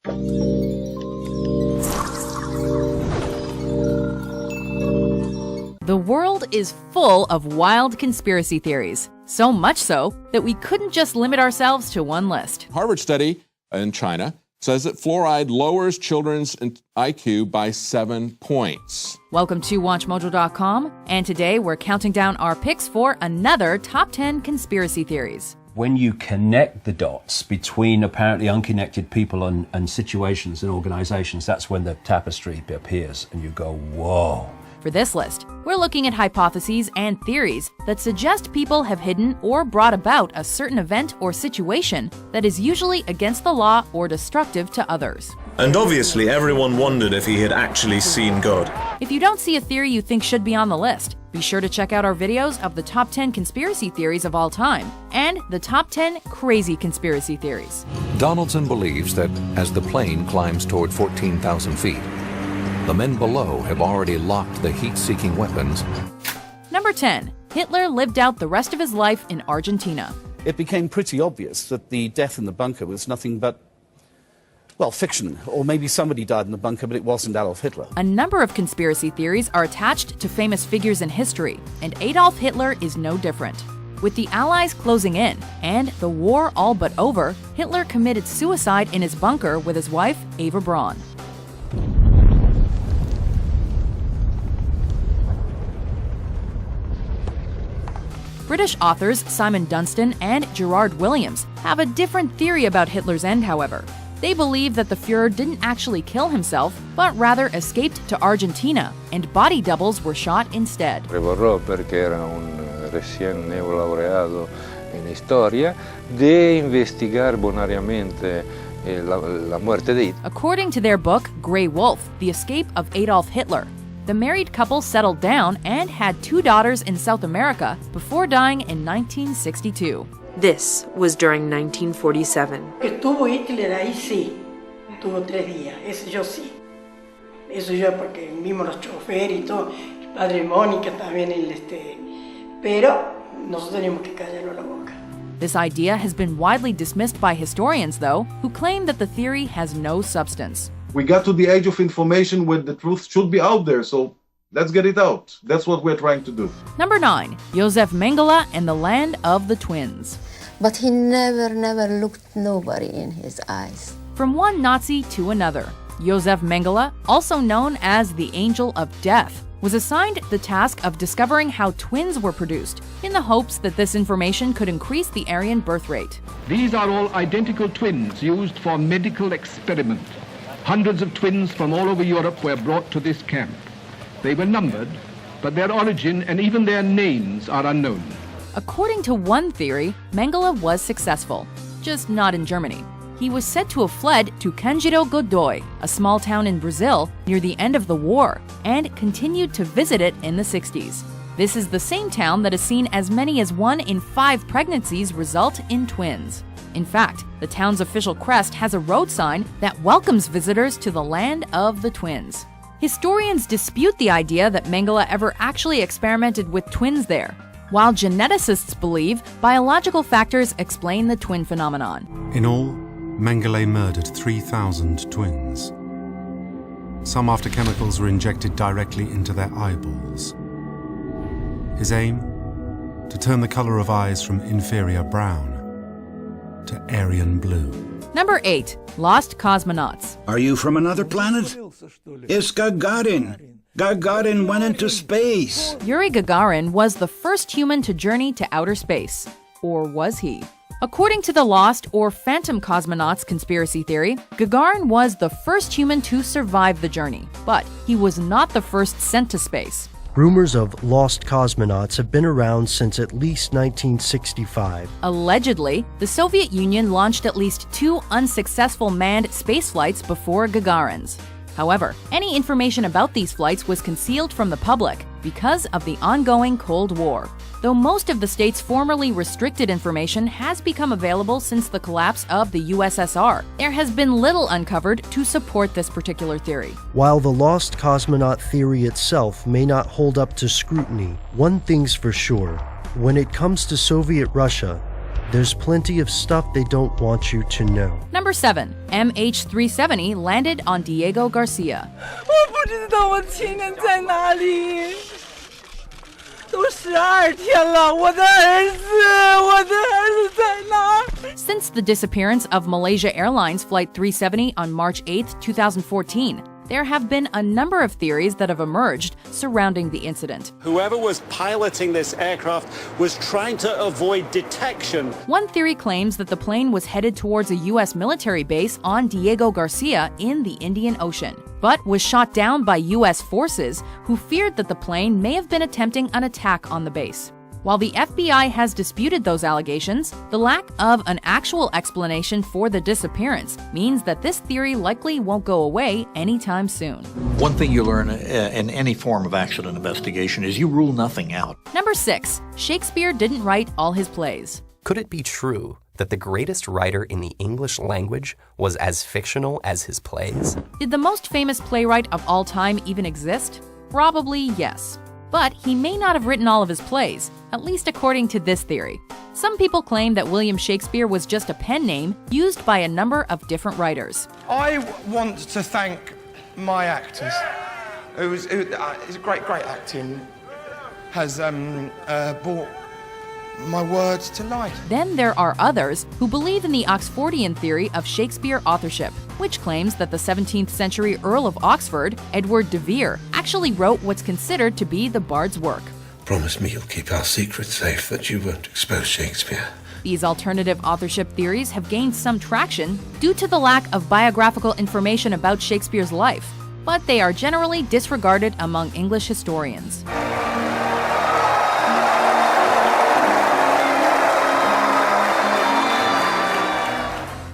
The world is full of wild conspiracy theories, so much so that we couldn't just limit ourselves to one list. Harvard study in China says that fluoride lowers children's IQ by 7 points. Welcome to WatchMojo.com, and today we're counting down our picks for another top 10 conspiracy theories. When you connect the dots between apparently unconnected people and situations and organizations, that's when the tapestry appears and you go, whoa. For this list, we're looking at hypotheses and theories that suggest people have hidden or brought about a certain event or situation that is usually against the law or destructive to others. And obviously everyone wondered if he had actually seen God. If you don't see a theory you think should be on the list, be sure to check out our videos of the top 10 conspiracy theories of all time and the top 10 crazy conspiracy theories. Donaldson believes that as the plane climbs toward 14,000 feet, the men below have already locked the heat-seeking weapons. Number 10. Hitler lived out the rest of his life in Argentina. It became pretty obvious that the death in the bunker was nothing but, well, fiction. Or maybe somebody died in the bunker, but it wasn't Adolf Hitler. A number of conspiracy theories are attached to famous figures in history, and Adolf Hitler is no different. With the Allies closing in and the war all but over, Hitler committed suicide in his bunker with his wife, Eva Braun. British authors Simon Dunstan and Gerard Williams have a different theory about Hitler's end, however. They believe that the Fuhrer didn't actually kill himself, but rather escaped to Argentina, and body doubles were shot instead. Prevorrò, perché era un recién neolaureado en historia, de investigar bonariamente la muerte de Hitler. According to their book, Grey Wolf, The Escape of Adolf Hitler, the married couple settled down and had 2 daughters in South America before dying in 1962. This was during 1947. Estuvo Hitler ahí, sí. Estuvo 3 días. Eso yo sí. Eso yo porque vimos los choferes y todo. El padre Mónica también, pero nosotros tenemos que callarlo la boca. This idea has been widely dismissed by historians, though, who claim that the theory has no substance. We got to the age of information where the truth should be out there, so let's get it out. That's what we're trying to do. Number 9. Josef Mengele and the Land of the Twins. But he never looked nobody in his eyes. From one Nazi to another, Josef Mengele, also known as the Angel of Death, was assigned the task of discovering how twins were produced, in the hopes that this information could increase the Aryan birth rate. These are all identical twins used for medical experiment. Hundreds of twins from all over Europe were brought to this camp. They were numbered, but their origin and even their names are unknown. According to one theory, Mengele was successful, just not in Germany. He was said to have fled to Candido Godoy, a small town in Brazil near the end of the war, and continued to visit it in the 60s. This is the same town that has seen as many as 1 in 5 pregnancies result in twins. In fact, the town's official crest has a road sign that welcomes visitors to the Land of the Twins. Historians dispute the idea that Mengele ever actually experimented with twins there, while geneticists believe biological factors explain the twin phenomenon. In all, Mengele murdered 3,000 twins. Some after chemicals were injected directly into their eyeballs. His aim? To turn the color of eyes from inferior brown to Aryan blue. Number 8. Lost Cosmonauts. Are you from another planet? It's Gagarin. Gagarin went into space. Yuri Gagarin was the first human to journey to outer space. Or was he? According to the Lost or Phantom Cosmonauts conspiracy theory, Gagarin was the first human to survive the journey, but he was not the first sent to space. Rumors of lost cosmonauts have been around since at least 1965. Allegedly, the Soviet Union launched at least 2 unsuccessful manned space flights before Gagarin's. However, any information about these flights was concealed from the public because of the ongoing Cold War. Though most of the state's formerly restricted information has become available since the collapse of the USSR, there has been little uncovered to support this particular theory. While the lost cosmonaut theory itself may not hold up to scrutiny, one thing's for sure. When it comes to Soviet Russia, there's plenty of stuff they don't want you to know. Number 7. MH370 landed on Diego Garcia. 我不知道我亲人在哪里，都12天了，我的儿子在哪？ Since the disappearance of Malaysia Airlines Flight 370 on March 8, 2014, there have been a number of theories that have emerged surrounding the incident. Whoever was piloting this aircraft was trying to avoid detection. One theory claims that the plane was headed towards a U.S. military base on Diego Garcia in the Indian Ocean, but was shot down by U.S. forces who feared that the plane may have been attempting an attack on the base. While the FBI has disputed those allegations, the lack of an actual explanation for the disappearance means that this theory likely won't go away anytime soon. One thing you learn in any form of accident investigation is you rule nothing out. Number 6. Shakespeare didn't write all his plays. Could it be true that the greatest writer in the English language was as fictional as his plays? Did the most famous playwright of all time even exist? Probably yes. But he may not have written all of his plays, at least according to this theory. Some people claim that William Shakespeare was just a pen name used by a number of different writers. I want to thank my actors, who's great acting, has brought my words to life. Then there are others who believe in the Oxfordian theory of Shakespeare authorship, which claims that the 17th century Earl of Oxford, Edward de Vere, actually wrote what's considered to be the Bard's work. Promise me you'll keep our secret safe, that you won't expose Shakespeare. These alternative authorship theories have gained some traction due to the lack of biographical information about Shakespeare's life, but they are generally disregarded among English historians.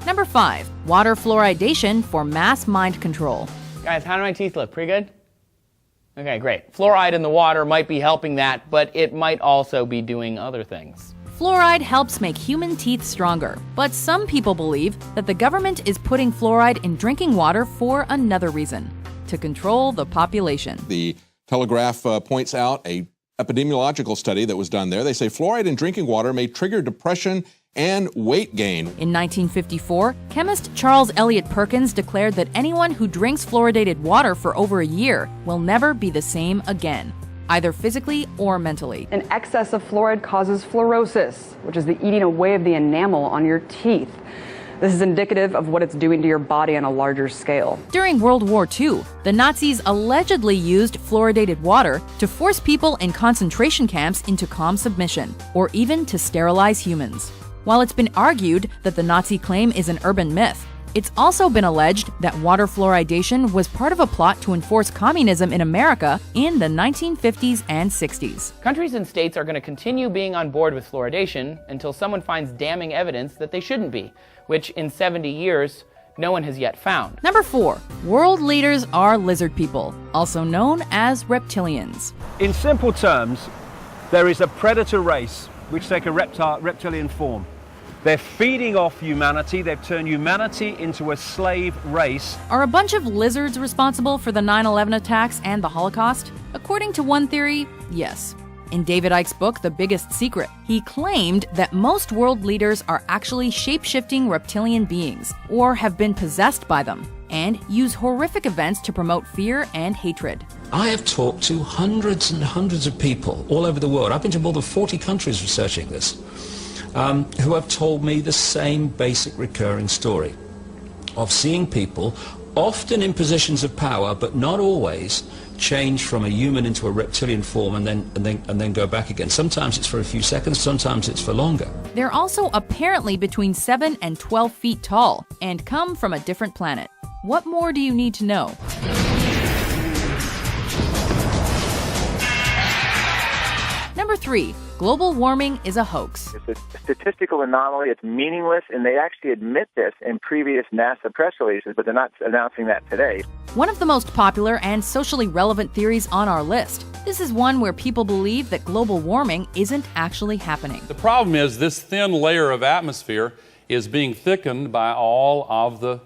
Number 5. Water fluoridation for mass mind control. Guys, how do my teeth look? Pretty good? Okay, great. Fluoride in the water might be helping that, but it might also be doing other things. Fluoride helps make human teeth stronger, but some people believe that the government is putting fluoride in drinking water for another reason: to control the population. The Telegraph points out a epidemiological study that was done there. They say fluoride in drinking water may trigger depression and weight gain. In 1954, chemist Charles Eliot Perkins declared that anyone who drinks fluoridated water for over a year will never be the same again, either physically or mentally. An excess of fluoride causes fluorosis, which is the eating away of the enamel on your teeth. This is indicative of what it's doing to your body on a larger scale. During World War II, the Nazis allegedly used fluoridated water to force people in concentration camps into calm submission, or even to sterilize humans. While it's been argued that the Nazi claim is an urban myth, it's also been alleged that water fluoridation was part of a plot to enforce communism in America in the 1950s and 60s. Countries and states are going to continue being on board with fluoridation until someone finds damning evidence that they shouldn't be, which in 70 years, no one has yet found. Number 4. World leaders are lizard people, also known as reptilians. In simple terms, there is a predator race which take a reptilian form. They're feeding off humanity. They've turned humanity into a slave race. Are a bunch of lizards responsible for the 9/11 attacks and the Holocaust? According to one theory, yes. In David Icke's book, The Biggest Secret, he claimed that most world leaders are actually shape-shifting reptilian beings, or have been possessed by them, and use horrific events to promote fear and hatred. I have talked to hundreds and hundreds of people all over the world. I've been to more than 40 countries researching this, who have told me the same basic recurring story of seeing people, often in positions of power, but not always, change from a human into a reptilian form and then go back again. Sometimes it's for a few seconds, sometimes it's for longer. They're also apparently between 7 and 12 feet tall and come from a different planet. What more do you need to know? Number 3. Global warming is a hoax. It's a statistical anomaly. It's meaningless, and they actually admit this in previous NASA press releases, but they're not announcing that today. One of the most popular and socially relevant theories on our list. This is one where people believe that global warming isn't actually happening. The problem is this thin layer of atmosphere is being thickened by all of the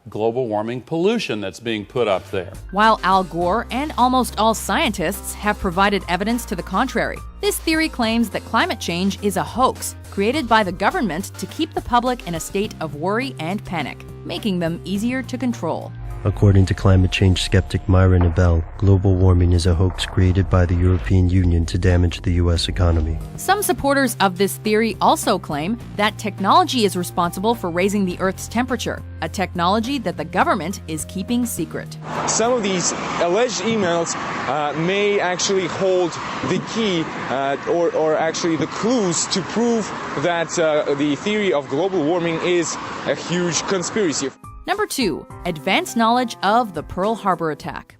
global warming pollution that's being put up there. While Al Gore and almost all scientists have provided evidence to the contrary, this theory claims that climate change is a hoax created by the government to keep the public in a state of worry and panic, making them easier to control. According to climate change skeptic Myra Nabel, global warming is a hoax created by the European Union to damage the U.S. economy. Some supporters of this theory also claim that technology is responsible for raising the Earth's temperature, a technology that the government is keeping secret. Some of these alleged emails may actually hold the key or actually the clues to prove that the theory of global warming is a huge conspiracy. Number 2, advanced knowledge of the Pearl Harbor attack.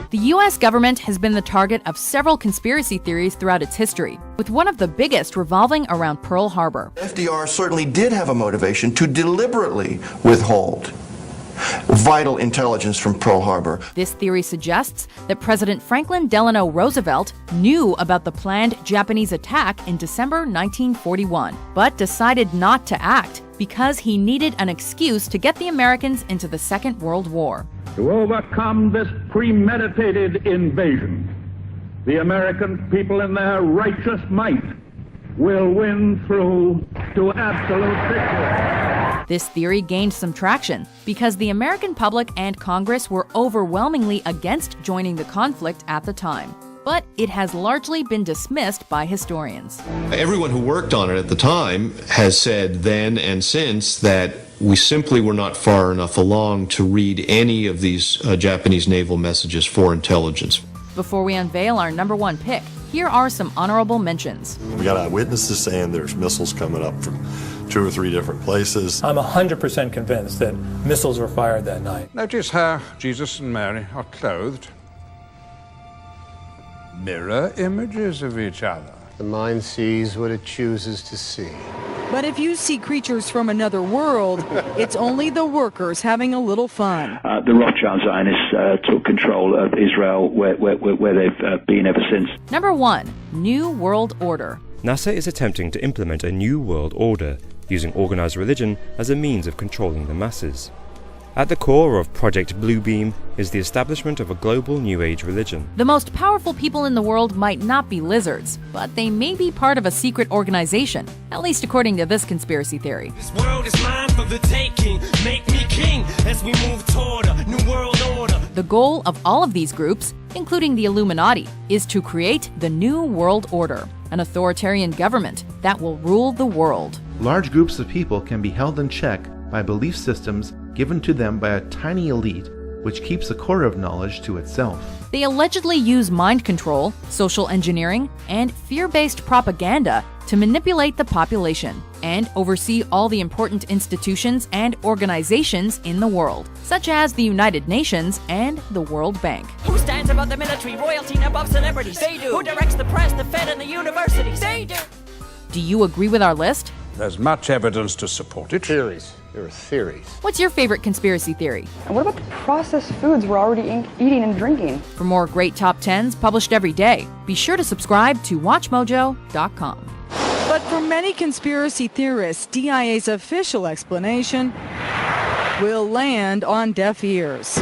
The U.S. government has been the target of several conspiracy theories throughout its history, with one of the biggest revolving around Pearl Harbor. FDR certainly did have a motivation to deliberately withhold vital intelligence from Pearl Harbor. This theory suggests that President Franklin Delano Roosevelt knew about the planned Japanese attack in December 1941, but decided not to act because he needed an excuse to get the Americans into the Second World War. To overcome this premeditated invasion, the American people in their righteous might will win through to absolute victory. This theory gained some traction because the American public and Congress were overwhelmingly against joining the conflict at the time. But it has largely been dismissed by historians. Everyone who worked on it at the time has said then and since that we simply were not far enough along to read any of these Japanese naval messages for intelligence. Before we unveil our number 1 pick, here are some honorable mentions. We got eyewitnesses saying there's missiles coming up from 2 or 3 different places. I'm 100% convinced that missiles were fired that night. Notice how Jesus and Mary are clothed. Mirror images of each other. The mind sees what it chooses to see. But if you see creatures from another world, it's only the workers having a little fun. The Rothschild Zionists took control of Israel where they've been ever since. Number 1, New World Order. NASA is attempting to implement a new world order, using organized religion as a means of controlling the masses. At the core of Project Bluebeam is the establishment of a global New Age religion. The most powerful people in the world might not be lizards, but they may be part of a secret organization, at least according to this conspiracy theory. This world is mine for the taking. Make me king as we move toward a new world order. The goal of all of these groups, including the Illuminati, is to create the New World Order, an authoritarian government that will rule the world. Large groups of people can be held in check by belief systems given to them by a tiny elite, which keeps the core of knowledge to itself. They allegedly use mind control, social engineering, and fear-based propaganda to manipulate the population and oversee all the important institutions and organizations in the world, such as the United Nations and the World Bank. Who stands above the military, royalty, and above celebrities? They do. Who directs the press, the Fed, and the universities? They do. Do you agree with our list? There's much evidence to support it. Theories. There are theories. What's your favorite conspiracy theory? And what about the processed foods we're already eating and drinking? For more great top 10s published every day, be sure to subscribe to WatchMojo.com. But for many conspiracy theorists, DIA's official explanation will land on deaf ears.